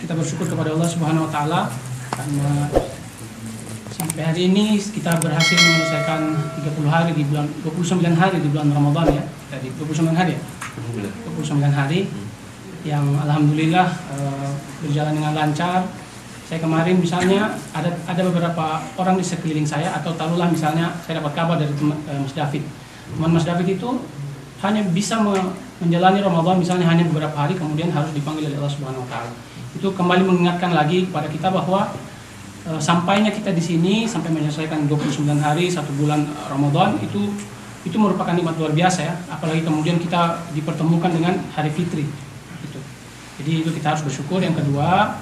Kita bersyukur kepada Allah Subhanahu wa taala karena sampai hari ini kita berhasil menyelesaikan 30 hari di bulan 29 hari di bulan Ramadan ya. Tadi 29 hari ya. 29 hari yang alhamdulillah berjalan dengan lancar. Saya kemarin misalnya ada beberapa orang di sekeliling saya, atau taruhlah misalnya saya dapat kabar dari Mas David. Teman Mas David itu hanya bisa menjalani Ramadan misalnya hanya beberapa hari, kemudian harus dipanggil oleh Allah Subhanahu wa taala. Itu kembali mengingatkan lagi kepada kita bahwa sampainya kita di sini sampai menyelesaikan 29 hari 1 bulan Ramadan itu merupakan nikmat luar biasa ya. Apalagi kemudian kita dipertemukan dengan hari fitri. Gitu. Jadi itu kita harus bersyukur. Yang kedua,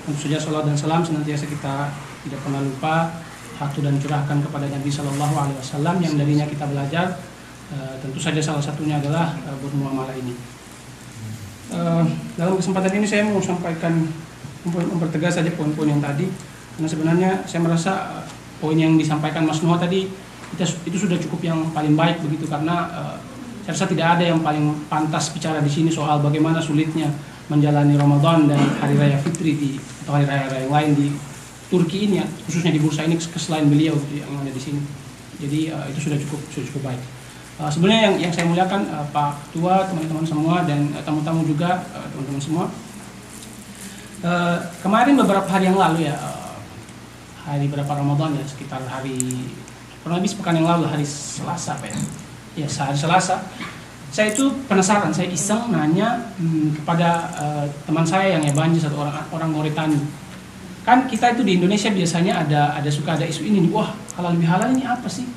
tentu saja salat dan salam senantiasa kita tidak pernah lupa hatu dan curahkan kepada Nabi Shallallahu Alaihi Wasallam yang darinya kita belajar. Tentu saja salah satunya adalah bermuamalah ini. Dalam kesempatan ini saya mau sampaikan, mempertegas saja poin-poin yang tadi, karena sebenarnya saya merasa poin yang disampaikan Mas Noah tadi itu sudah cukup yang paling baik begitu, karena saya rasa tidak ada yang paling pantas bicara di sini soal bagaimana sulitnya menjalani Ramadan dan hari raya Fitri atau hari raya yang lain di Turki ini ya, khususnya di bursa ini selain beliau yang ada di sini. Jadi itu sudah cukup baik. Sebenarnya yang saya muliakan Pak Ketua, teman-teman semua, dan tamu-tamu juga teman-teman semua. Kemarin beberapa hari yang lalu ya, hari berapa Ramadan ya, sekitar hari kurang lebih sepekan yang lalu, hari Selasa Pak ya, hari Selasa. Saya itu penasaran, saya iseng nanya kepada teman saya yang Ebanji, satu orang Mauritania. Kan kita itu di Indonesia biasanya suka ada isu ini nih, wah halal bihalal ini apa sih?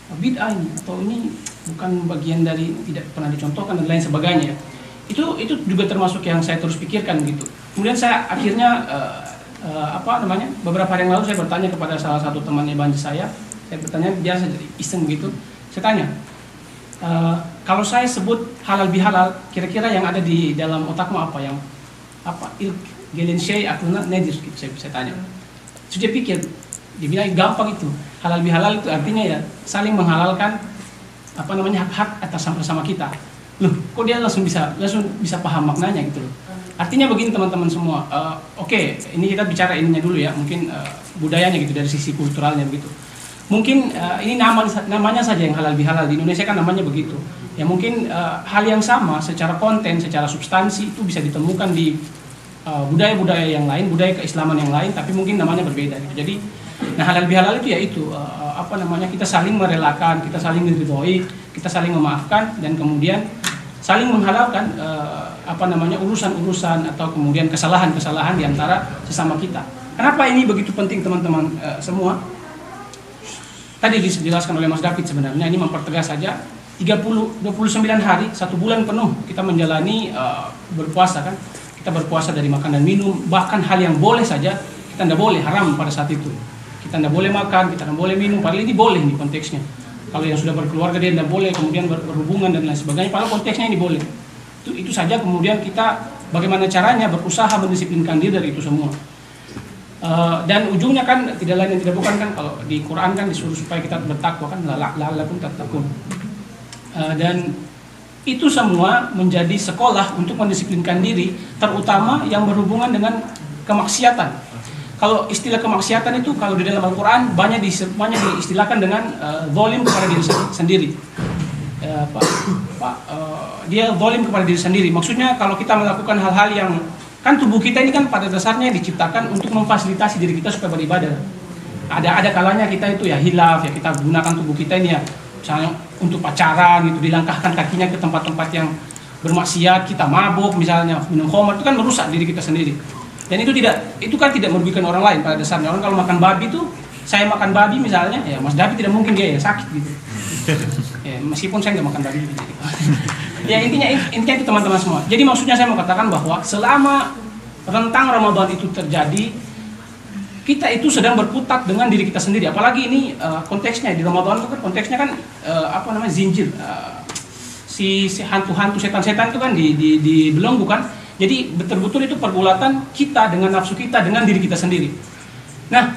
Bid'ah ini, atau ini bukan bagian dari, tidak pernah dicontohkan dan lain sebagainya. Itu juga termasuk yang saya terus pikirkan gitu. Kemudian saya akhirnya beberapa hari yang lalu saya bertanya kepada salah satu teman Ebanji saya bertanya biasa jadi iseng gitu. Saya tanya, kalau saya sebut halal bihalal, kira-kira yang ada di dalam otakmu apa? Yang apa? Gelen syai akuna nadir gitu, saya tanya. Sudah pikir, dia bilang gampang itu. Halal bihalal itu artinya ya saling menghalalkan hak-hak atas sama kita. Loh, kok dia langsung bisa paham maknanya gitu loh. Artinya begini teman-teman semua. Oke, ini kita bicara ininya dulu ya, mungkin budayanya gitu dari sisi kulturalnya begitu. Mungkin ini namanya saja yang halal bihalal, di Indonesia kan namanya begitu. Ya mungkin hal yang sama secara konten, secara substansi itu bisa ditemukan di budaya-budaya yang lain, budaya keislaman yang lain, tapi mungkin namanya berbeda gitu. Jadi halal bihalal itu yaitu kita saling merelakan, kita saling meridhoi, kita saling memaafkan, dan kemudian saling menghalalkan urusan-urusan atau kemudian kesalahan-kesalahan di antara sesama kita. Kenapa ini begitu penting teman-teman semua? Tadi dijelaskan oleh Mas David, sebenarnya ini mempertegas saja 29 hari, 1 bulan penuh kita menjalani berpuasa kan. Kita berpuasa dari makan dan minum, bahkan hal yang boleh saja kita tidak boleh, haram pada saat itu. Kita tidak boleh makan, kita tidak boleh minum, padahal ini boleh nih konteksnya. Kalau yang sudah berkeluarga dia tidak boleh kemudian berhubungan dan lain sebagainya, padahal konteksnya ini boleh. Itu saja kemudian kita bagaimana caranya berusaha mendisiplinkan diri dari itu semua. Dan ujungnya kan tidak lain dan tidak bukan kan, kalau di Quran kan disuruh supaya kita bertakwa kan, la'allakum tattaqun. Dan itu semua menjadi sekolah untuk mendisiplinkan diri, terutama yang berhubungan dengan kemaksiatan. Kalau istilah kemaksiatan itu kalau di dalam Al-Quran banyak diistilahkan dengan zalim kepada diri sendiri. Dia zalim kepada diri sendiri. Maksudnya kalau kita melakukan hal-hal yang, kan tubuh kita ini kan pada dasarnya diciptakan untuk memfasilitasi diri kita supaya beribadah. Ada kalanya kita itu ya hilaf, ya kita gunakan tubuh kita ini ya, misalnya untuk pacaran gitu, dilangkahkan kakinya ke tempat-tempat yang bermaksiat, kita mabuk misalnya, minum khamar, itu kan merusak diri kita sendiri. Dan itu kan tidak merugikan orang lain pada dasarnya. Orang kalau makan babi tuh, saya makan babi misalnya, ya Mas David tidak mungkin dia ya sakit gitu. Ya, meskipun saya nggak makan babi gitu. Ya intinya itu teman-teman semua. Jadi maksudnya saya mau katakan bahwa selama rentang Ramadan itu terjadi, kita itu sedang berkutat dengan diri kita sendiri. Apalagi ini konteksnya di Ramadan itu kan konteksnya kan zinjir, si hantu-hantu setan-setan itu kan dibelenggu kan. Jadi betul-betul itu pergulatan kita dengan nafsu kita, dengan diri kita sendiri. Nah,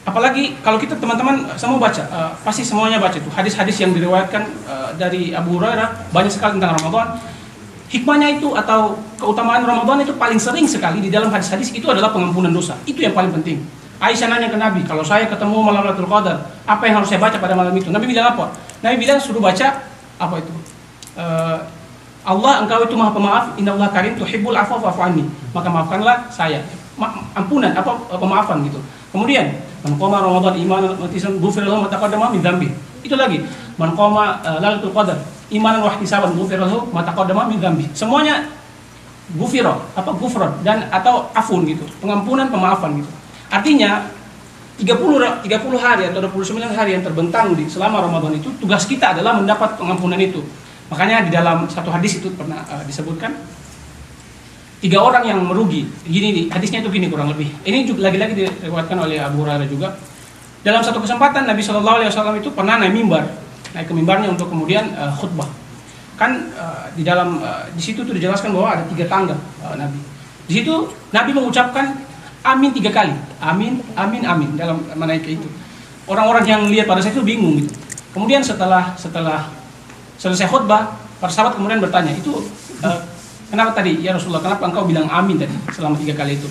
apalagi kalau kita teman-teman semua baca, pasti semuanya baca itu hadis-hadis yang diriwayatkan dari Abu Hurairah, banyak sekali tentang Ramadan. hikmahnya itu atau keutamaan Ramadan itu paling sering sekali di dalam hadis-hadis itu adalah pengampunan dosa. Itu yang paling penting. Aisyah nanya ke Nabi, kalau saya ketemu malam Lailatul Qadar, apa yang harus saya baca pada malam itu? Nabi bilang apa? Nabi bilang suruh baca apa itu? Allah, engkau itu maha pemaaf, innallaha karim tuhibbul afwa fa'fu anni. Maka maafkanlah saya. Ampunan pemaafan gitu. Kemudian man qama Ramadan imanan wa ihtisaban ghufira lahu ma taqaddama min dzambi. Itu lagi. Man qama Lailatul Qadar imanan wa ihtisaban ghufira lahu ma taqaddama min dzambi. Semuanya ghufira, ghufran dan atau afun gitu. Pengampunan, pemaafan gitu. Artinya 30 hari atau 29 hari yang terbentang di selama Ramadan itu tugas kita adalah mendapat pengampunan itu. Makanya di dalam satu hadis itu pernah disebutkan 3 orang yang merugi. Gini hadisnya itu gini kurang lebih. Ini juga lagi-lagi diriwayatkan oleh Abu Hurairah juga. Dalam satu kesempatan Nabi Shallallahu Alaihi Wasallam itu pernah naik ke mimbarnya untuk kemudian khutbah. Kan di dalam di situ tuh dijelaskan bahwa ada 3 tangga Nabi. Di situ Nabi mengucapkan amin 3 kali. Amin, amin, amin dalam menaiki itu. Orang-orang yang lihat pada saat itu bingung gitu. Kemudian setelah selesai khutbah, para sahabat kemudian bertanya, itu kenapa tadi ya Rasulullah, kenapa engkau bilang amin tadi selama 3 kali itu?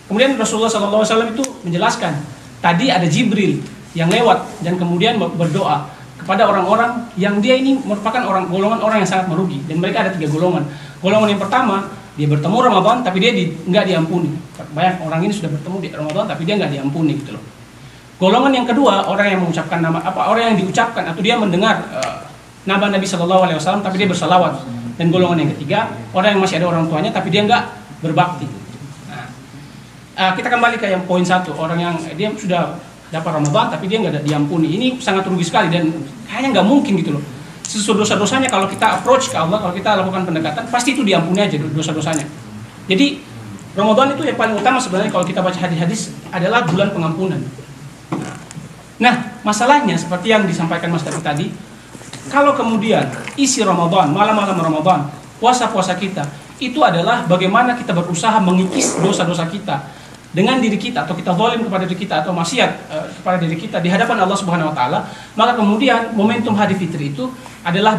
Kemudian Rasulullah SAW itu menjelaskan, tadi ada Jibril yang lewat dan kemudian berdoa kepada orang-orang yang dia ini merupakan golongan orang yang sangat merugi, dan mereka ada 3 golongan. Golongan yang pertama, dia bertemu Ramadan tapi dia nggak diampuni. Banyak orang ini sudah bertemu di Ramadan tapi dia nggak diampuni gitu loh. Golongan yang kedua, orang yang mengucapkan orang yang diucapkan atau dia mendengar nama Nabi Shallallahu Alaihi Wasallam tapi dia bersalawat. Dan golongan yang ketiga, orang yang masih ada orang tuanya tapi dia nggak berbakti. Nah, kita kembali ke yang poin 1, orang yang dia sudah dapat Ramadan tapi dia nggak diampuni. Ini sangat rugi sekali dan kayaknya nggak mungkin gitu loh. Sesuatu dosa-dosanya kalau kita approach ke Allah, kalau kita lakukan pendekatan, pasti itu diampuni aja dosa-dosanya. Jadi Ramadan itu yang paling utama sebenarnya kalau kita baca hadis-hadis adalah bulan pengampunan. Nah, masalahnya seperti yang disampaikan Mas David tadi, kalau kemudian isi Ramadan, malam-malam Ramadan, puasa-puasa kita, itu adalah bagaimana kita berusaha mengikis dosa-dosa kita dengan diri kita, atau kita zalim kepada diri kita, atau maksiat kepada diri kita di hadapan Allah Subhanahu Wa Taala. Maka kemudian momentum hari fitri itu adalah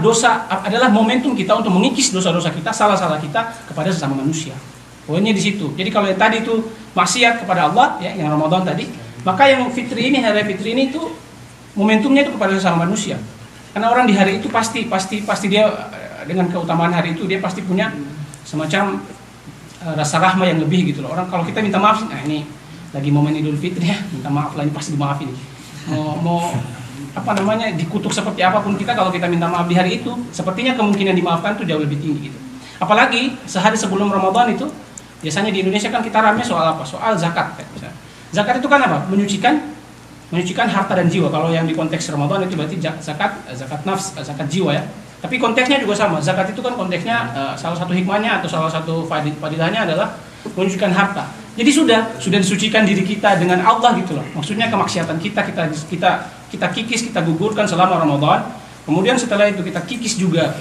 momentum kita untuk mengikis dosa-dosa kita, salah-salah kita kepada sesama manusia. Poinnya di situ. Jadi kalau yang tadi itu maksiat kepada Allah, ya, yang Ramadan tadi, maka yang fitri ini, hari fitri ini itu momentumnya itu kepada sesama manusia. Karena orang di hari itu pasti dia dengan keutamaan hari itu dia pasti punya semacam rasa rahmah yang lebih gitu loh. Orang kalau kita minta maaf, nah ini lagi momen Idul Fitri ya, minta maaf lah, ini pasti dimaafin. Mau dikutuk seperti apapun kita, kalau kita minta maaf di hari itu, sepertinya kemungkinan dimaafkan itu jauh lebih tinggi gitu. Apalagi sehari sebelum Ramadan itu, biasanya di Indonesia kan kita rame soal apa? Soal zakat kan. Zakat itu kan apa? Menyucikan harta dan jiwa. Kalau yang di konteks Ramadan itu berarti zakat nafs, zakat jiwa ya. Tapi konteksnya juga sama. Zakat itu kan konteksnya salah satu hikmahnya atau salah satu fadilahnya adalah menyucikan harta. Jadi sudah disucikan diri kita dengan Allah gitu loh. Maksudnya kemaksiatan kita kikis, kita gugurkan selama Ramadan. Kemudian setelah itu kita kikis juga,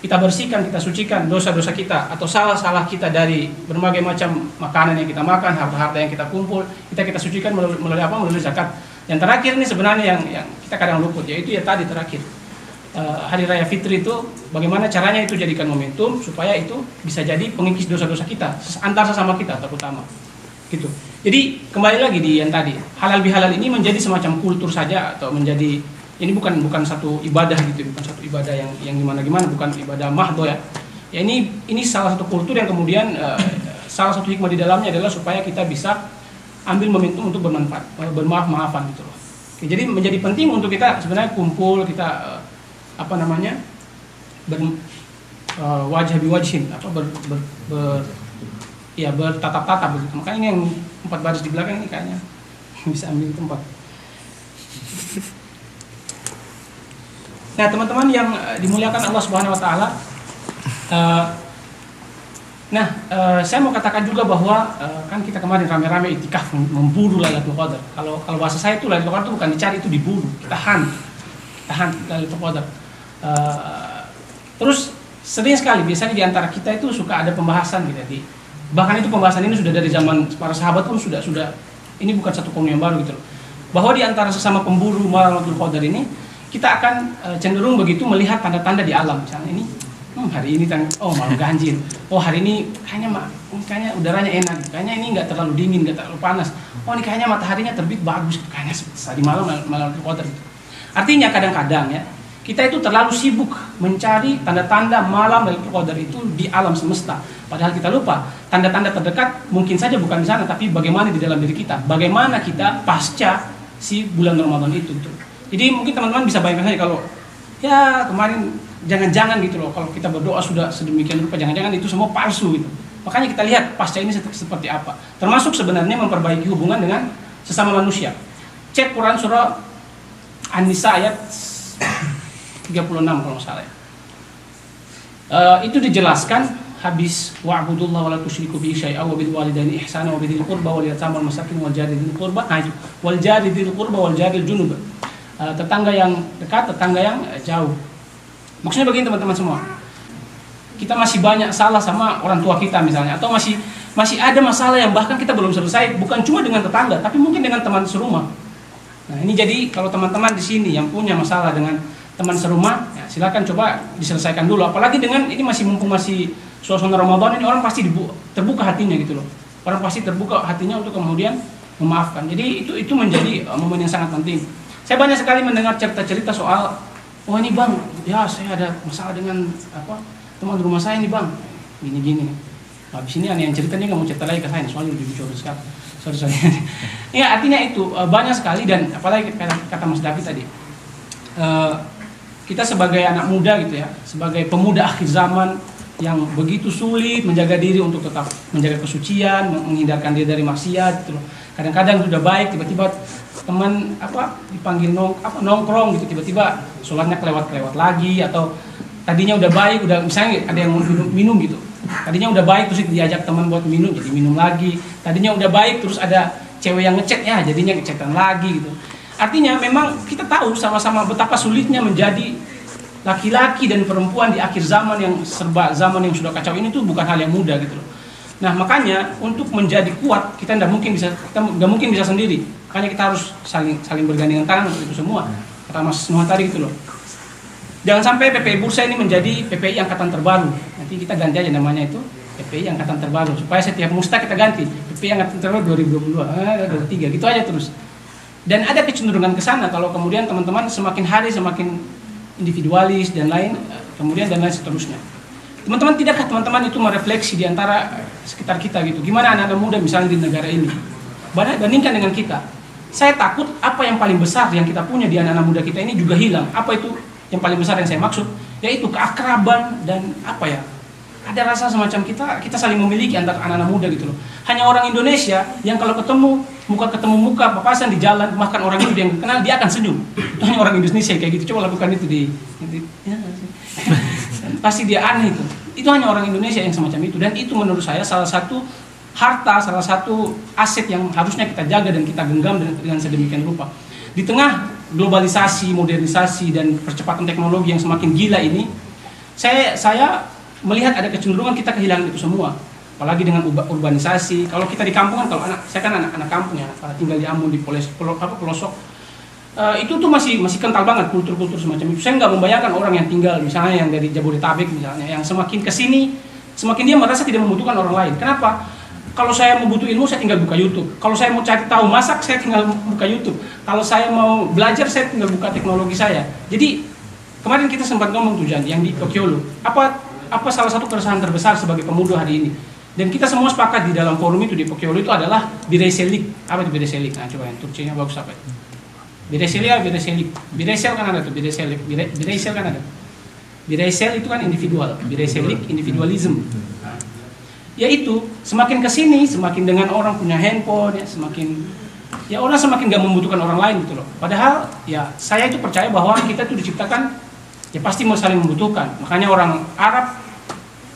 kita bersihkan, kita sucikan dosa-dosa kita atau salah-salah kita dari berbagai macam makanan yang kita makan, harta-harta yang kita kumpul, kita sucikan melalui apa? Melalui zakat. Yang terakhir ini sebenarnya yang kita kadang luput, yaitu ya tadi terakhir. Hari Raya Fitri itu bagaimana caranya itu jadikan momentum supaya itu bisa jadi pengikis dosa-dosa kita antar sesama kita terutama gitu. Jadi kembali lagi di yang tadi, halal bihalal ini menjadi semacam kultur saja atau menjadi ini bukan satu ibadah gitu, bukan satu ibadah yang gimana bukan ibadah mahdo ya. Ya ini salah satu kultur yang kemudian salah satu hikmah di dalamnya adalah supaya kita bisa ambil momentum untuk bermanfaat, bermaaf-maafan gitu loh. Oke, jadi menjadi penting untuk kita sebenarnya kumpul, kita wajah biwajhin, bertatap-tatap begitu. Makanya ini yang 4 baris di belakang ini kayaknya bisa ambil tempat. Nah, teman-teman yang dimuliakan Allah Subhanahu Wa Taala, saya mau katakan juga bahwa kan kita kemarin rame-rame itikaf memburu Lailatul Qadar. Kalau bahasa saya itu Lailatul Qadar itu bukan dicari, itu diburu, tahan Lailatul Qadar. Terus sering sekali biasanya di antara kita itu suka ada pembahasan gitu. Bahkan itu pembahasan ini sudah dari zaman para sahabat pun sudah ini bukan satu kaum yang baru gitu loh. Bahwa di antara sesama pemburu Lailatul Qadar ini kita akan cenderung begitu melihat tanda-tanda di alam. Misalnya ini hari ini malam ganjil, hari ini kayaknya udaranya enak, kayaknya ini nggak terlalu dingin, nggak terlalu panas, ini kayaknya mataharinya terbit bagus, kayaknya tadi malam Lailatul Qadar. Artinya kadang-kadang ya kita itu terlalu sibuk mencari tanda-tanda malam Lailatul Qadar itu di alam semesta, padahal kita lupa tanda-tanda terdekat mungkin saja bukan di sana, tapi bagaimana di dalam diri kita, bagaimana kita pasca si bulan Ramadan itu. Jadi mungkin teman-teman bisa bayangkan saja kalau ya kemarin jangan-jangan gitu loh, kalau kita berdoa sudah sedemikian rupa, jangan-jangan itu semua palsu gitu. Makanya kita lihat pasca ini seperti apa. Termasuk sebenarnya memperbaiki hubungan dengan sesama manusia. Cek Quran surah An-Nisa ayat 36 kalau nggak salah ya. Itu dijelaskan habis wa'budullaha wa la tusyriku bihi syai'an wa bil walidaini ihsana wa bidzil qurba wal yatama wal masakin wal jari dzil qurba. Nah itu wal jari dzil qurba wal jaril junub. Tetangga yang dekat, tetangga yang jauh. Maksudnya begini teman-teman semua, kita masih banyak salah sama orang tua kita misalnya, atau masih ada masalah yang bahkan kita belum selesai, bukan cuma dengan tetangga, tapi mungkin dengan teman serumah. Nah ini jadi kalau teman-teman di sini yang punya masalah dengan teman serumah, ya silakan coba diselesaikan dulu. Apalagi dengan ini mumpung masih suasana Ramadan, ini orang pasti terbuka hatinya gitu loh. Orang pasti terbuka hatinya untuk kemudian memaafkan. Jadi itu menjadi momen yang sangat penting. Saya banyak sekali mendengar cerita-cerita soal ini bang, ya saya ada masalah dengan teman rumah saya nih bang, gini-gini. Habis ini ada yang ceritanya nggak mau cerita lagi ke saya, soalnya udah bicara sekali. Sorry. Ya artinya itu banyak sekali, dan apalagi kata Mas David tadi, kita sebagai anak muda gitu ya, sebagai pemuda akhir zaman yang begitu sulit menjaga diri untuk tetap menjaga kesucian, menghindarkan diri dari maksiat gitu loh. Kadang-kadang sudah baik, tiba-tiba teman dipanggil nongkrong gitu, tiba-tiba sholatnya kelewat lagi, atau tadinya udah baik, udah misalnya ada yang minum gitu, tadinya udah baik terus diajak teman buat minum jadi minum lagi, tadinya udah baik terus ada cewek yang ngechat ya jadinya ngechatan lagi gitu. Artinya memang kita tahu sama-sama betapa sulitnya menjadi laki-laki dan perempuan di akhir zaman yang serba zaman yang sudah kacau ini tuh bukan hal yang mudah gitu loh. Nah makanya untuk menjadi kuat kita nggak mungkin bisa sendiri. Makanya kita harus saling bergandengan tangan untuk itu semua. Kata Mas Nuh tadi gitu loh. Jangan sampai PPI Bursa ini menjadi PPI angkatan terbaru. Nanti kita ganti aja namanya itu PPI angkatan terbaru. Supaya setiap musta kita ganti PPI angkatan terbaru 2022, 2023 gitu aja terus. Dan ada kecenderungan ke sana kalau kemudian teman-teman semakin hari semakin individualis dan lain seterusnya. Tidakkah teman-teman itu merefleksi di antara sekitar kita gitu? Gimana anak-anak muda misalnya di negara ini? Bandingkan dengan kita. Saya takut apa yang paling besar yang kita punya di anak-anak muda kita ini juga hilang. Apa itu yang paling besar yang saya maksud? Yaitu keakraban dan ada rasa semacam kita saling memiliki antara anak-anak muda gitu loh. Hanya orang Indonesia yang kalau ketemu muka papasan di jalan, bahkan orang itu yang kenal dia akan senyum. Itu hanya orang Indonesia kayak gitu. Coba lakukan itu pasti dia aneh itu. Itu hanya orang Indonesia yang semacam itu, dan itu menurut saya salah satu harta, salah satu aset yang harusnya kita jaga dan kita genggam dengan sedemikian rupa. Di tengah globalisasi, modernisasi dan percepatan teknologi yang semakin gila ini, saya melihat ada kecenderungan kita kehilangan itu semua. Apalagi dengan urbanisasi. Kalau kita di kampung kan, saya kan anak kampung ya, tinggal di Ambon di pelosok. Itu tuh masih kental banget kultur-kultur semacam itu. Saya nggak membayangkan orang yang tinggal misalnya yang dari Jabodetabek misalnya, yang semakin kesini semakin dia merasa tidak membutuhkan orang lain. Kenapa? Kalau saya mau butuh ilmu saya tinggal buka YouTube. Kalau saya mau cari tahu masak saya tinggal buka YouTube. Kalau saya mau belajar saya tinggal buka teknologi saya. Jadi kemarin kita sempat ngomong tuh Jan, yang di Tokyo apa salah satu keresahan terbesar sebagai pemuda hari ini. Dan kita semua sepakat di dalam forum itu di Pokyo itu adalah Bireselik. Apa itu Bireselik? Nah coba yang Turkinya bagus apa itu? Biresel kan ada tuh, Biresel kan ada. Biresel itu kan individual, Bireselik individualism. Yaitu semakin kesini, semakin dengan orang punya handphone, ya orang semakin gak membutuhkan orang lain gitu loh. Padahal ya saya itu percaya bahwa kita itu diciptakan ya pasti mau saling membutuhkan. Makanya orang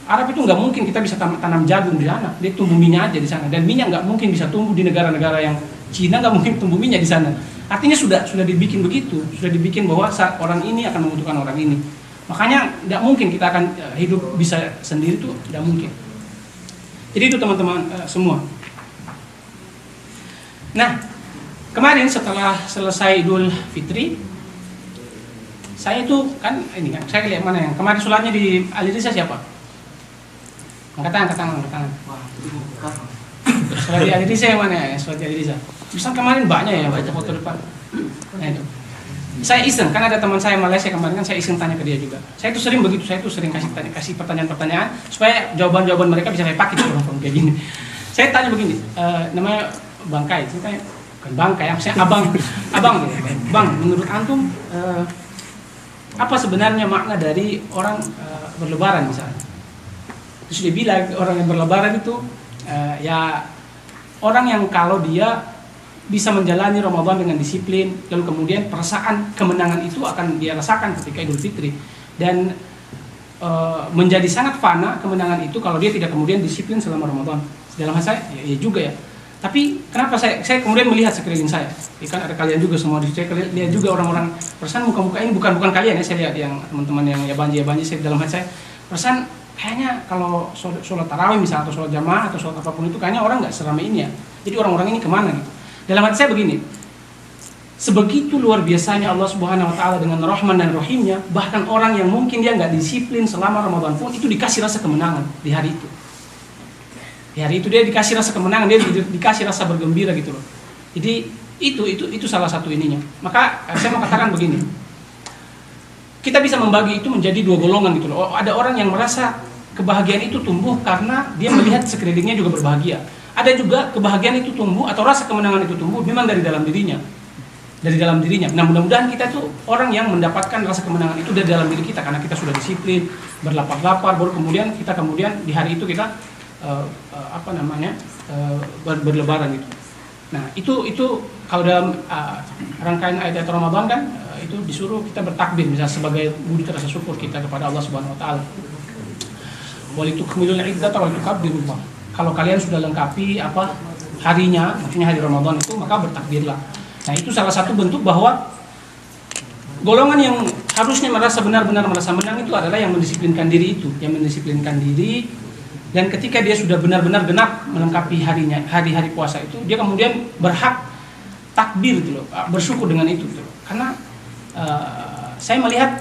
Arab itu nggak mungkin kita bisa tanam jagung di sana, dia tumbuh minyak aja di sana, dan minyak nggak mungkin bisa tumbuh di negara-negara yang Cina, nggak mungkin tumbuh minyak di sana. Artinya sudah dibikin begitu, sudah dibikin bahwa orang ini akan membutuhkan orang ini. Makanya nggak mungkin kita akan hidup bisa sendiri, tuh tidak mungkin. Jadi itu teman-teman semua. Nah kemarin setelah selesai Idul Fitri, Saya itu kan ini kan, saya lihat mana yang kemarin sholatnya di Al-Irisa siapa? Angkat tangan. Sholat di Al-Irisa yang mana ya? Sholat di Al-Irisa. Misal kemarin banyak ya, baca foto depan. Nah itu. Saya iseng, kan ada teman saya Malaysia kemarin kan saya iseng tanya ke dia juga. Saya itu sering begitu, saya itu sering kasih pertanyaan-pertanyaan supaya jawaban-jawaban mereka bisa saya pakai orang kayak gini. Saya tanya begini, namanya Bangkai, saya tanya, bukan Bangkai, saya abang, bang, menurut antum apa sebenarnya makna dari orang berlebaran misalnya? Terus dia bilang orang yang berlebaran itu ya orang yang kalau dia bisa menjalani Ramadan dengan disiplin, lalu kemudian perasaan kemenangan itu akan dia rasakan ketika Idul Fitri, dan menjadi sangat fana kemenangan itu kalau dia tidak kemudian disiplin selama Ramadan. Dalam hal saya, ya juga ya. Tapi kenapa saya kemudian melihat sekeliling saya, kan ada kalian juga semua di sini, saya lihat juga orang-orang, perasaan muka-muka ini bukan kalian ya, saya lihat yang teman-teman yang ya banji, saya dalam hati saya, perasaan kayaknya kalau sholat tarawih misalnya atau sholat jamaah atau sholat apapun itu kayaknya orang nggak seramai ini ya. Jadi orang-orang ini kemana gitu? Dalam hati saya begini, sebegitu luar biasanya Allah Subhanahu Wa Taala dengan Rahman dan Rahimnya, bahkan orang yang mungkin dia nggak disiplin selama Ramadan pun itu dikasih rasa kemenangan di hari itu. Di hari itu dia dikasih rasa kemenangan, dia dikasih rasa bergembira gitu loh. Jadi itu salah satu ininya. Maka saya mau katakan begini, kita bisa membagi itu menjadi dua golongan gitu loh. Ada orang yang merasa kebahagiaan itu tumbuh karena dia melihat sekelilingnya juga berbahagia. Ada juga kebahagiaan itu tumbuh atau rasa kemenangan itu tumbuh memang dari dalam dirinya. Dari dalam dirinya. Nah, mudah-mudahan kita tuh orang yang mendapatkan rasa kemenangan itu dari dalam diri kita karena kita sudah disiplin, berlapar-lapar, baru kemudian di hari itu kita berlebaran gitu. Nah, itu kalau dalam rangkaian ayat Ramadan kan itu disuruh kita bertakbir misalnya sebagai budi rasa syukur kita kepada Allah Subhanahu Wa Taala. Walitukmilul iddata walitukabbirullah. Kalau kalian sudah lengkapi harinya, maksudnya hari Ramadan itu, maka bertakbirlah. Nah, itu salah satu bentuk bahwa golongan yang harusnya benar-benar merasa menang itu adalah yang mendisiplinkan diri itu, yang mendisiplinkan diri, dan ketika dia sudah benar-benar genap melengkapi harinya, hari-hari puasa itu, dia kemudian berhak takbir gitu loh, bersyukur dengan itu gitu loh. Karena saya melihat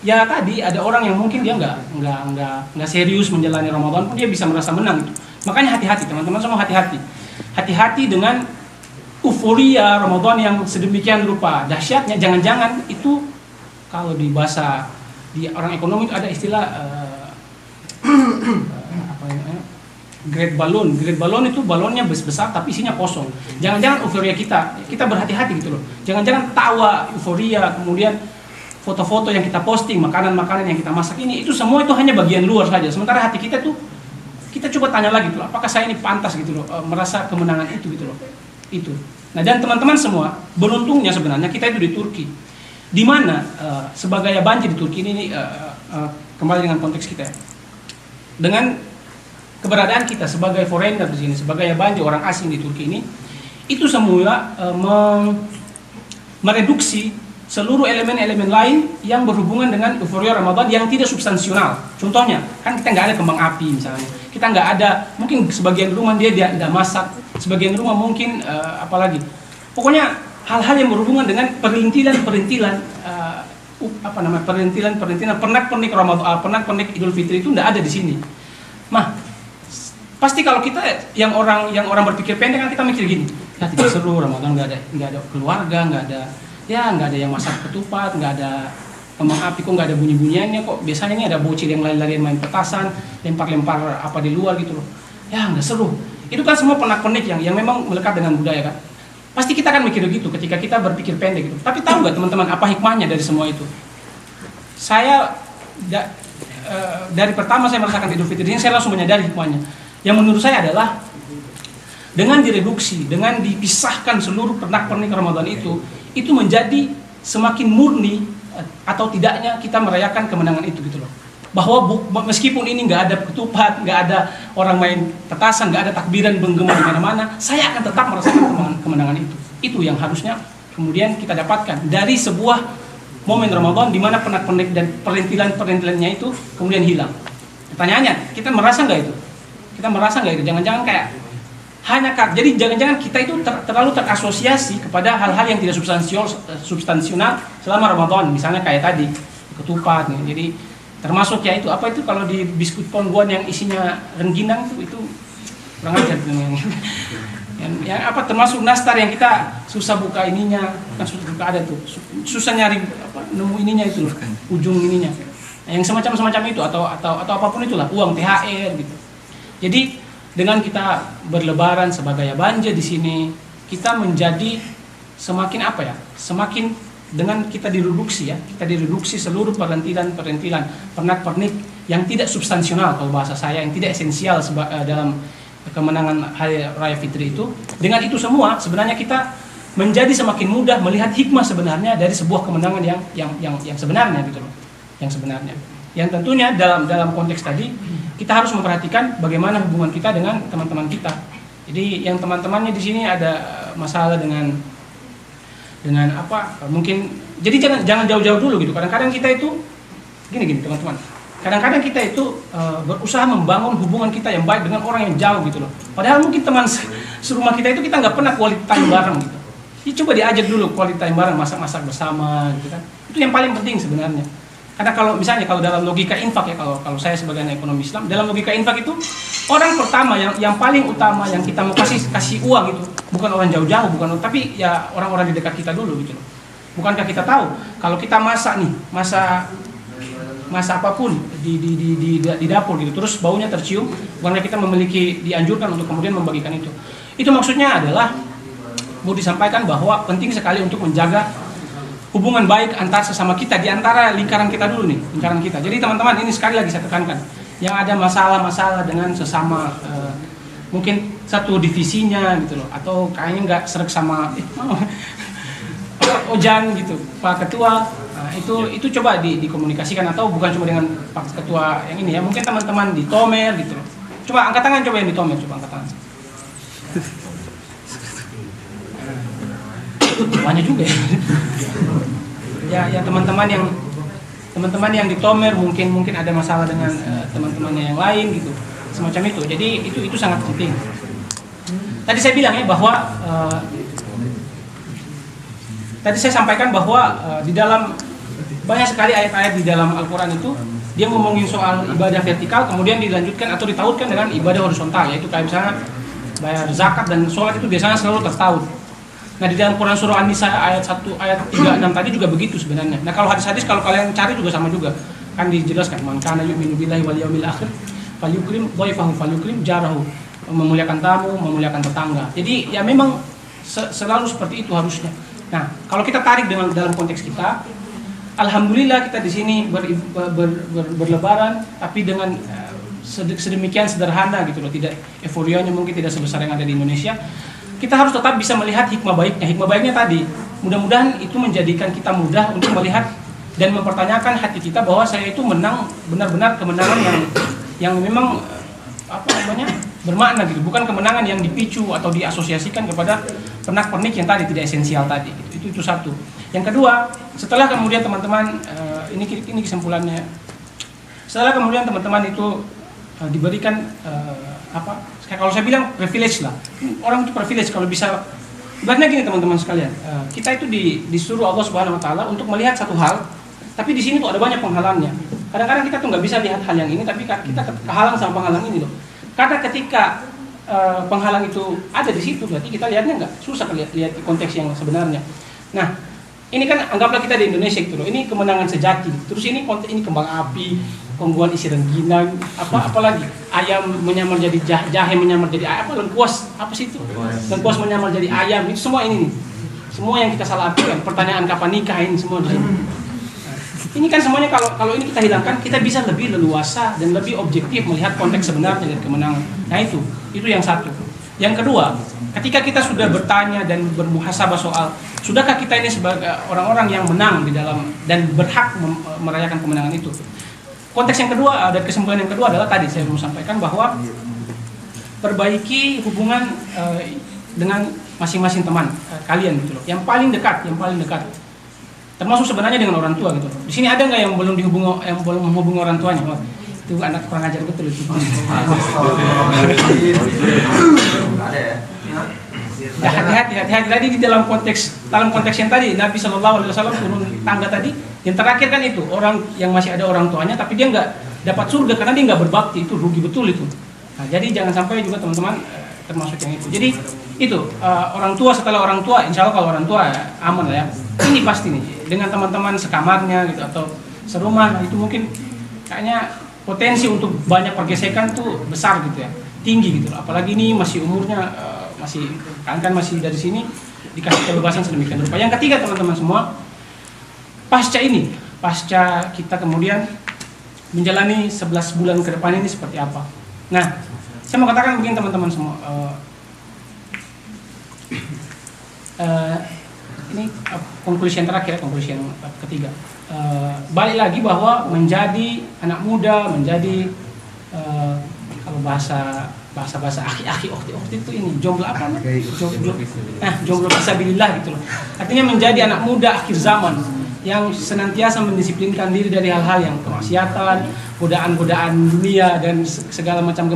ya tadi ada orang yang mungkin dia nggak serius menjalani Ramadan pun dia bisa merasa menang itu. Makanya hati-hati teman-teman semua, hati-hati dengan euforia Ramadan yang sedemikian rupa dahsyatnya. Jangan-jangan itu kalau di bahasa di orang ekonomi itu ada istilah great balloon. Great balloon itu balonnya besar tapi isinya kosong. Jangan-jangan euforia kita berhati-hati gitu loh. Jangan-jangan tawa euforia kemudian foto-foto yang kita posting, makanan-makanan yang kita masak itu semua itu hanya bagian luar saja. Sementara hati kita tuh, kita coba tanya lagi tuh, apakah saya ini pantas gitu loh, merasa kemenangan itu gitu loh. Itu. Nah, dan teman-teman semua, beruntungnya sebenarnya kita itu di Turki, di mana sebagai banjir di Turki ini kembali dengan konteks kita, dengan keberadaan kita sebagai foreigner di sini, sebagai banjir orang asing di Turki ini, itu semula mereduksi seluruh elemen-elemen lain yang berhubungan dengan euforia Ramadan yang tidak substansional. Contohnya, kan kita nggak ada kembang api misalnya. Kita nggak ada, mungkin sebagian rumah dia tidak masak, sebagian rumah mungkin apalagi. Pokoknya hal-hal yang berhubungan dengan perintilan pernak-pernik Ramadan, pernak-pernik Idul Fitri itu nggak ada di sini. Nah, pasti kalau kita yang orang berpikir pendek kan kita mikir gini, ya tidak seru Ramadan, nggak ada keluarga, nggak ada yang masak ketupat, nggak ada kembang api, kok nggak ada bunyi-bunyiannya, kok biasanya ini ada bocil yang lari-larian main petasan, lempar-lempar apa di luar gitu loh. Ya nggak seru. Itu kan semua pernak-pernik yang memang melekat dengan budaya kan. Pasti kita kan mikir begitu ketika kita berpikir pendek gitu. Tapi tahu nggak teman-teman apa hikmahnya dari semua itu? Saya dari pertama saya merasakan Idul Fitri ini saya langsung menyadari hikmahnya. Yang menurut saya adalah dengan direduksi, dengan dipisahkan seluruh pernak-pernik Ramadan itu menjadi semakin murni atau tidaknya kita merayakan kemenangan itu gitu loh. Bahwa meskipun ini nggak ada ketupat, nggak ada orang main petasan, nggak ada takbiran menggema di mana-mana, saya akan tetap merasakan kemenangan itu. Itu yang harusnya kemudian kita dapatkan dari sebuah momen Ramadan di mana pernak-pernik dan perintilan-perintilannya itu kemudian hilang. Pertanyaannya, kita merasa nggak itu? Kita merasa nggak itu? Jangan-jangan kayak Jadi jangan-jangan kita itu terlalu terasosiasi kepada hal-hal yang tidak substansional selama Ramadan, misalnya kayak tadi ketupat nih. Jadi termasuk ya itu apa itu kalau di biskuit pongguan yang isinya rengginang itu kurang ajar yang apa termasuk nastar yang kita susah buka ininya, kan susah buka ada tuh, susah nyari apa nemu ininya itu loh, ujung ininya. Yang semacam itu atau apapun itulah, uang THR gitu. Jadi dengan kita berlebaran sebagai banja di sini, kita menjadi semakin apa ya? Semakin dengan kita direduksi seluruh perintilan pernak-pernik yang tidak substansional kalau bahasa saya, yang tidak esensial dalam kemenangan Hari Raya Fitri itu. Dengan itu semua sebenarnya kita menjadi semakin mudah melihat hikmah sebenarnya dari sebuah kemenangan yang sebenarnya gitu loh. Yang sebenarnya. Yang tentunya dalam konteks tadi kita harus memperhatikan bagaimana hubungan kita dengan teman-teman kita. Jadi yang teman-temannya di sini ada masalah dengan apa? Mungkin jadi jangan jauh-jauh dulu gitu. Kadang-kadang kita itu gini teman-teman. Kadang-kadang kita itu berusaha membangun hubungan kita yang baik dengan orang yang jauh gitu loh. Padahal mungkin teman serumah kita itu kita nggak pernah quality time bareng gitu. Jadi coba diajak dulu quality time bareng, masak-masak bersama gitu kan. Itu yang paling penting sebenarnya. Karena kalau misalnya kalau dalam logika infak ya, kalau saya sebagai ekonomi Islam, dalam logika infak itu orang pertama yang paling utama yang kita mau kasih uang itu bukan orang jauh-jauh, tapi ya orang-orang di dekat kita dulu gitu loh. Bukankah kita tahu kalau kita masak apapun di dapur gitu, terus baunya tercium, bukankah kita dianjurkan untuk kemudian membagikan itu. Itu maksudnya adalah mau disampaikan bahwa penting sekali untuk menjaga hubungan baik antar sesama kita, di antara lingkaran kita dulu nih, lingkaran kita. Jadi teman-teman, ini sekali lagi saya tekankan, yang ada masalah-masalah dengan sesama mungkin satu divisinya gitu loh, atau kayaknya nggak serak sama Ojan gitu, Pak Ketua. Nah, itu coba dikomunikasikan, atau bukan cuma dengan Pak Ketua yang ini ya, mungkin teman-teman di Tomer gitu loh. Coba angkat tangan, coba yang di Tomer, coba angkat tangan. Banyak juga ya. Ya teman-teman yang di Tomer mungkin ada masalah dengan teman-temannya yang lain gitu, semacam itu. Jadi itu sangat penting. Tadi saya bilang ya bahwa tadi saya sampaikan bahwa di dalam banyak sekali ayat-ayat di dalam Al-Quran itu dia ngomongin soal ibadah vertikal, kemudian dilanjutkan atau ditautkan dengan ibadah horizontal, yaitu kayak misalnya bayar zakat dan sholat itu biasanya selalu tertaut. Nah di dalam Quran surah An-Nisa ayat 1 ayat 36 tadi juga begitu sebenarnya. Nah kalau hadis-hadis kalau kalian cari juga sama juga, kan dijelaskan man kana yu'minu billahi wal yawmil akhir falyukrim dhaifahu falyukrim jarahu, memuliakan tamu, memuliakan tetangga. Jadi ya memang selalu seperti itu harusnya. Nah kalau kita tarik dalam konteks kita, alhamdulillah kita di sini berlebaran tapi dengan sedemikian sederhana gitu loh, tidak euforianya mungkin tidak sebesar yang ada di Indonesia. Kita harus tetap bisa melihat hikmah baiknya. Hikmah baiknya tadi, mudah-mudahan itu menjadikan kita mudah untuk melihat dan mempertanyakan hati kita bahwa saya itu menang benar-benar kemenangan yang memang bermakna gitu, bukan kemenangan yang dipicu atau diasosiasikan kepada pernak-pernik yang tadi tidak esensial tadi gitu. Itu satu. Yang kedua, setelah kemudian teman-teman ini kesimpulannya, setelah kemudian teman-teman itu diberikan kalau saya bilang privilege lah, orang itu privilege kalau bisa. Ibaratnya gini teman-teman sekalian, kita itu disuruh Allah Subhanahu Wa Taala untuk melihat satu hal, tapi di sini tuh ada banyak penghalangnya. Kadang-kadang kita tuh nggak bisa lihat hal yang ini, tapi kita kehalang sama penghalang ini loh. Karena ketika penghalang itu ada di situ, berarti kita lihatnya nggak susah lihat konteks yang sebenarnya. Nah, ini kan anggaplah kita di Indonesia gitu loh, ini kemenangan sejati. Terus ini kembang api, pengguan isi rengginang, apalagi ayam menyamar jadi jahe menyamar jadi ayam, lengkuas apa sih itu? Lengkuas menyamar jadi ayam, itu semua ini nih. Semua yang kita salah artikan, pertanyaan kapan nikah ini semua di sini. Nah, ini kan semuanya kalau ini kita hilangkan, kita bisa lebih leluasa dan lebih objektif melihat konteks sebenarnya dari kemenangan. Nah itu yang satu. Yang kedua, ketika kita sudah bertanya dan bermuhasabah soal sudahkah kita ini sebagai orang-orang yang menang di dalam dan berhak merayakan kemenangan itu. Konteks yang kedua dan kesimpulan yang kedua adalah tadi saya mau sampaikan bahwa perbaiki hubungan dengan masing-masing teman kalian gitu loh. Yang paling dekat. Termasuk sebenarnya dengan orang tua gitu. Di sini ada nggak yang belum menghubungi orang tuanya? Oh, itu anak kurang ajar betul itu. Ada ya. hati-hati tadi di dalam konteks yang tadi Nabi Shallallahu Alaihi Wasallam turun tangga tadi, yang terakhir kan itu orang yang masih ada orang tuanya tapi dia nggak dapat surga karena dia nggak berbakti, itu rugi betul itu. Nah, jadi jangan sampai juga teman-teman termasuk yang itu. Jadi itu orang tua setelah orang tua, insya Allah kalau orang tua aman lah ya. Ini pasti nih dengan teman-teman sekamarnya gitu atau serumah, itu mungkin kayaknya potensi untuk banyak pergesekan tuh besar gitu ya, tinggi gitu. Apalagi ini masih umurnya kan masih dari sini dikasih kebebasan sedemikian rupa. Yang ketiga teman-teman semua, pasca kita kemudian menjalani 11 bulan ke depan ini seperti apa. Nah, saya mau katakan begini teman-teman semua, ini konklusi yang terakhir, konklusi yang ketiga. Balik lagi bahwa menjadi anak muda, menjadi kalau bahasa akhi okti itu ini jomblo apa? Jomblo fisabilillah gitu loh. Artinya menjadi anak muda akhir zaman yang senantiasa mendisiplinkan diri dari hal-hal yang kemaksiatan, godaan-godaan dunia dan segala macam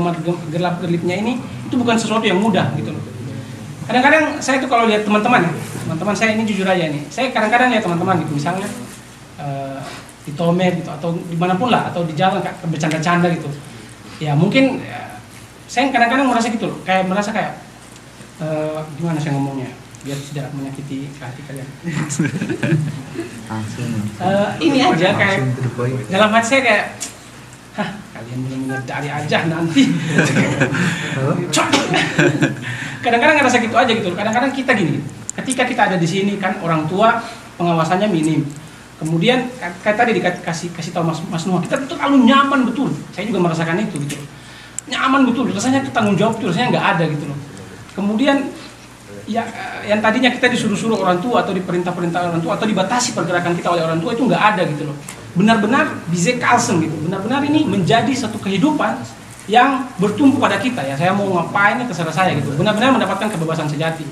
gelap-gelipnya ini, itu bukan sesuatu yang mudah gitu loh. Kadang-kadang saya tuh kalau lihat teman-teman saya ini jujur aja nih, saya kadang-kadang lihat teman-teman gitu misalnya di Tomer gitu atau dimanapun lah atau di jalan kayak bercanda-canda gitu, ya mungkin saya kadang-kadang merasa gitu loh, merasa kayak gimana saya ngomongnya biar tidak menyakiti hati kalian. Ini aja kayak dalam hati saya kayak, kalian belum menyadari aja nanti. Kadang-kadang ngerasa gitu aja gitu. Kadang-kadang kita gini, ketika kita ada di sini kan orang tua pengawasannya minim. Kemudian kayak tadi kasih tahu Mas Nuh, kita tuh terlalu nyaman betul. Saya juga merasakan itu gitu. Nyaman betul, rasanya itu tanggung jawab tuh rasanya nggak ada gitu loh. Kemudian ya yang tadinya kita disuruh-suruh orang tua atau diperintah-perintah orang tua atau dibatasi pergerakan kita oleh orang tua itu nggak ada gitu loh. Benar-benar bize kalsen gitu. Benar-benar ini menjadi satu kehidupan yang bertumpu pada kita ya. Saya mau ngapain ini terserah saya gitu. Benar-benar mendapatkan kebebasan sejati.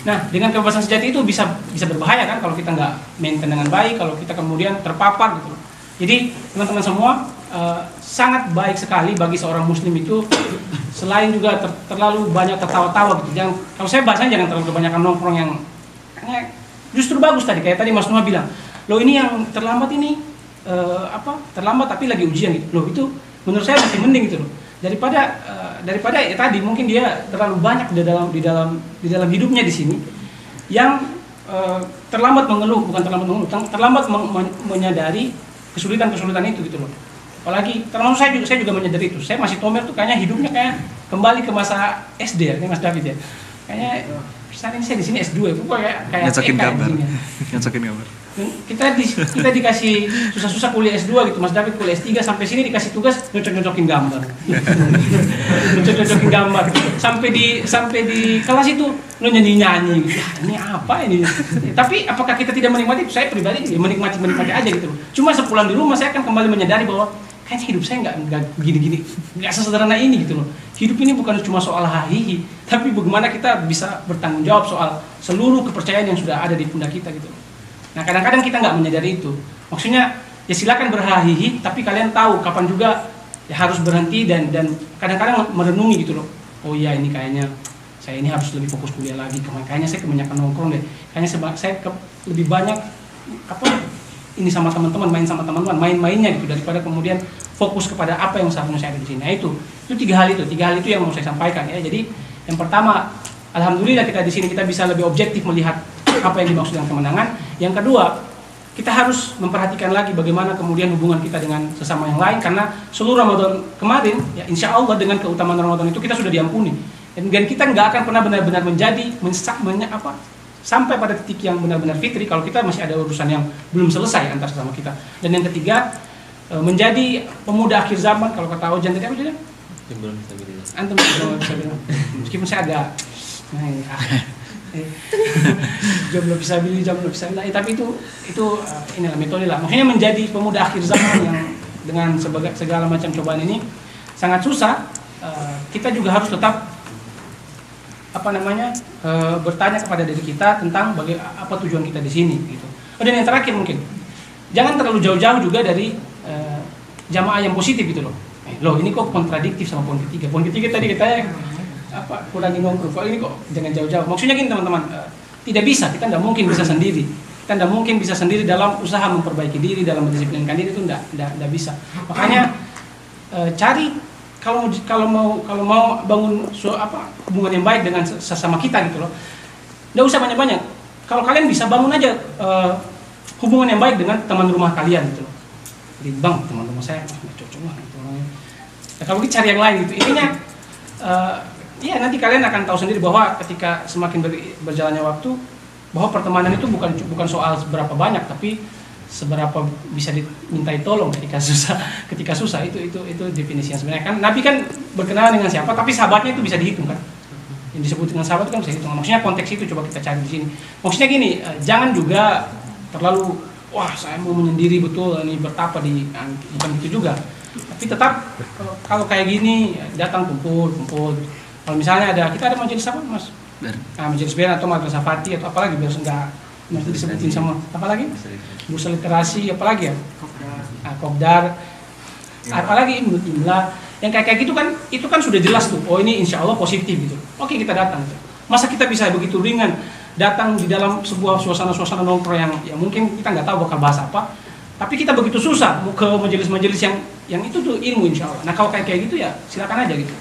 Nah, dengan kebebasan sejati itu bisa berbahaya kan kalau kita nggak maintain dengan baik, kalau kita kemudian terpapar gitu. Jadi teman-teman semua sangat baik sekali bagi seorang muslim itu selain juga terlalu banyak tertawa-tawa gitu. Kalau saya bahasanya jangan terlalu kebanyakan nongkrong yang justru bagus tadi kayak tadi Mas Nuh bilang, loh ini yang terlambat ini terlambat tapi lagi ujian gitu. Loh itu menurut saya masih mending gitu loh. Daripada ya tadi mungkin dia terlalu banyak di dalam hidupnya di sini yang terlambat menyadari kesulitan itu gitu loh. Apalagi termasuk saya juga menyadari itu. Saya masih Tomer tuh kayaknya hidupnya kayak kembali ke masa SD ya, ini Mas David ya. Kayaknya saat ini saya di sini S2 ya, kayak nyocokin gambar. Kita dikasih susah-susah kuliah S2 gitu, Mas David kuliah S3 sampai sini dikasih tugas nyocok-nyocokin gambar. Nyocok-nyocokin gambar. Sampai di kelas itu lo nyanyi-nyanyi gitu. Ya, ini apa ini? Tapi apakah kita tidak menikmati? Saya pribadi menikmati aja gitu. Cuma sepulang di rumah saya akan kembali menyadari bahwa kayaknya hidup saya nggak gini-gini, nggak sesederhana ini gitu loh. Hidup ini bukan cuma soal hahihi, tapi bagaimana kita bisa bertanggung jawab soal seluruh kepercayaan yang sudah ada di pundak kita gitu loh. Nah kadang-kadang kita nggak menyadari itu. Maksudnya ya silakan berhahihi, tapi kalian tahu kapan juga ya harus berhenti dan kadang-kadang merenungi gitu loh. Oh iya ini kayaknya saya ini harus lebih fokus kuliah lagi. Kayaknya saya kebanyakan nongkrong deh. Kayaknya saya lebih banyak ini sama teman-teman, main-mainnya gitu daripada kemudian fokus kepada apa yang seharusnya saya ada di sini. Nah, itu tiga hal itu yang mau saya sampaikan ya. Jadi yang pertama, alhamdulillah kita di sini kita bisa lebih objektif melihat apa yang dimaksud dengan kemenangan. Yang kedua, kita harus memperhatikan lagi bagaimana kemudian hubungan kita dengan sesama yang lain, karena seluruh Ramadan kemarin ya insya Allah dengan keutamaan Ramadan itu kita sudah diampuni dan kita nggak akan pernah benar-benar sampai pada titik yang benar-benar fitri kalau kita masih ada urusan yang belum selesai antar sesama kita. Dan yang ketiga, menjadi pemuda akhir zaman, kalau kata Ojan tadi apa saja? Antum belum bisa bilang. Meskipun saya agak jomblo bisa bilang, tapi itu inilah metode lah. Makanya menjadi pemuda akhir zaman yang dengan segala macam cobaan ini sangat susah. Kita juga harus tetap bertanya kepada diri kita tentang apa tujuan kita di sini gitu. Dan yang terakhir mungkin jangan terlalu jauh-jauh juga dari jamaah yang positif gitu loh. Loh ini kok kontradiktif sama poin ketiga. Poin ketiga tadi katanya kurangi nongkrong. Kok ini kok jangan jauh-jauh. Maksudnya gini teman-teman, tidak bisa, kita tidak mungkin bisa sendiri. Kita tidak mungkin bisa sendiri dalam usaha memperbaiki diri, dalam mendisiplinkan diri itu tidak bisa. Makanya cari kalau mau bangun hubungan yang baik dengan sesama kita gitu loh. Tidak usah banyak-banyak. Kalau kalian bisa bangun aja hubungan yang baik dengan teman rumah kalian gitu loh. Jadi bang, teman rumah saya nggak cocok lah gitu. Nah, kalau gitu cari yang lain gitu. Intinya ya nanti kalian akan tahu sendiri bahwa ketika semakin berjalannya waktu, bahwa pertemanan itu bukan soal seberapa banyak, tapi seberapa bisa dimintai tolong ketika susah. Itu definisi yang sebenarnya. Kan Nabi kan berkenalan dengan siapa, tapi sahabatnya itu bisa dihitung kan. Yang disebut dengan sahabat itu kan bisa dihitung. Maksudnya konteks itu coba kita cari di sini. Maksudnya gini, jangan juga terlalu wah saya mau menyendiri betul ini bertapa bukan gitu juga. Tapi tetap kalau kayak gini datang kumpul. Kalau misalnya kita ada majelis apa mas? Majelis BER atau madrasah Fatih atau apalagi biar enggak mesti disebutin sama apalagi? Bursa literasi apalagi ya? Kopdar. Apalagi imla yang kayak gitu kan itu kan sudah jelas tuh. Oh ini insya Allah positif gitu. Oke kita datang. Masa kita bisa begitu ringan datang di dalam sebuah suasana nongkrong yang mungkin kita nggak tahu bakal bahas apa, tapi kita begitu susah ke majelis-majelis yang itu tuh ilmu insya Allah. Nah kalau kayak gitu ya silakan aja gitu.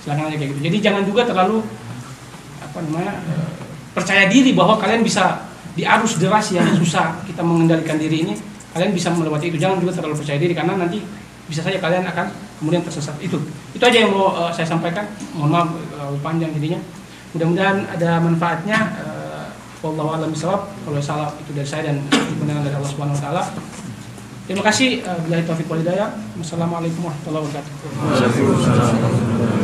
Jadi jangan juga terlalu percaya diri bahwa kalian bisa di arus deras yang susah kita mengendalikan diri ini, kalian bisa melewati itu. Jangan juga terlalu percaya diri karena nanti bisa saja kalian akan kemudian tersesat. Itu aja yang mau saya sampaikan. Mohon maaf panjang jadinya. Mudah-mudahan ada manfaatnya. Wallahu a'lam bishawab. Kalau salah itu dari saya dan kebenaran dari Allah Subhanahu wa taala. Terima kasih. Billahi taufiq wal hidayah. Wassalamualaikum warahmatullahi wabarakatuh.